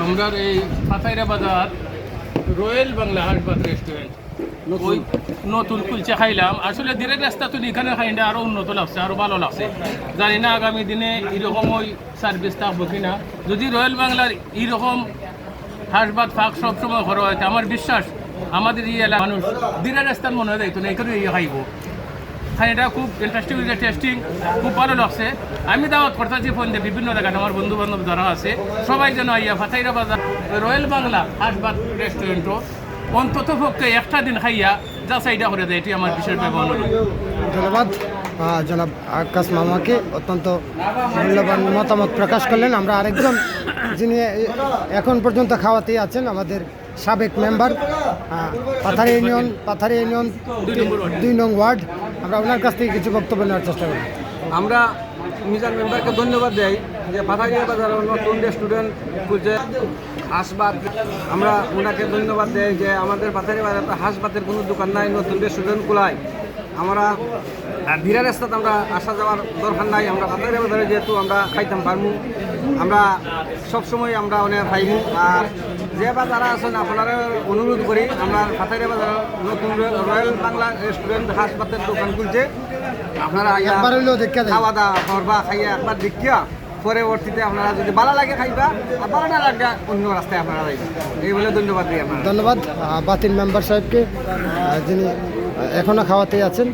আমরা এই পাথাইরা বাজার রয়্যাল বাংলা হাসপাত রেস্টুরেন্ট ওই নতুন কুলচা খাইলাম। আসলে ধীরে রাস্তা তো এখানে খাইলে আরও উন্নত লাগছে, আরও ভালো লাগছে। জানি না আগামী দিনে এরকম ওই সার্ভিস থাকবো কিনা। যদি রয়্যাল বাংলার এইরকম হাসপাত ফাঁক সবসময় করা হয়, আমার বিশ্বাস আমাদের এই এলাকার মানুষ ধীরে রাস্তার মনে হয় যাইতো না, এখানে ইয়ে খাইব। খানিটা খুব ইন্টারেস্টিং হয়েছে, টেস্টিং খুব ভালো লাগছে। আমি দাওয়াত করতেছি ফোন দিয়ে বিভিন্ন জায়গায় আমার বন্ধু বান্ধব যারা আছে সবাই যেন আইয়া পাথাইরা বাজার রয়্যাল বাংলা হাসপাত রেস্টুরেন্টও অন্তত পক্ষে একটা দিন খাইয়া যা চাহিদা করে দেয়, এটি আমার বিশেষভাবে অনুরোধ। ধন্যবাদ জনাব আকাশ মামাকে, অত্যন্ত মূল্যবান মতামত প্রকাশ করলেন। আমরা আরেকজন যিনি এখন পর্যন্ত খাওয়াতেই আছেন, আমাদের সাবেক মেম্বার পাথারি ইউনিয়ন 2 নং ওয়ার্ড, আমরা ওনার কাছ থেকে কিছু বক্তব্য নেওয়ার চেষ্টা করি। আমরা মিজান মেম্বারকে ধন্যবাদ দেই যে পাথারিয়া বাজারে নতুন রেস্টুরেন্ট খুলছে হাসপাত। আমরা ওনাকে ধন্যবাদ দেই যে আমাদের পাথারিয়া বাজারে হাসপাতের কোনো দোকান নাই, নতুন রেস্টুরেন্ট খোলায়। আমরা ধীরে রাস্তাতে আমরা আসা যাওয়ার দরকার নাই। আমরা পাথারিয়া বাজারে যেহেতু আমরা খাইতাম পারমু, আমরা সবসময় আমরা অনেক খাইমু। আর যে বা যারা আছেন আপনারা অনুরোধ করি, আমরা পাথারিয়া বাজারে নতুন রয়্যাল বাংলা রেস্টুরেন্ট হাসপাতের দোকান খুলছে, আপনারা খাওয়া দাওয়া করবা, খাইয়া একবার দেখিয়া পরবর্তীতে আপনারা যদি ভালো লাগে খাইবা, আর ভালো না লাগে অন্য রাস্তায় আপনারা যাইবা। এই বলে ধন্যবাদ দিই আপনারা। ধন্যবাদ বাতিল মেম্বার সাহেবকে, যিনি এখনও খাওয়াতেই আছেন।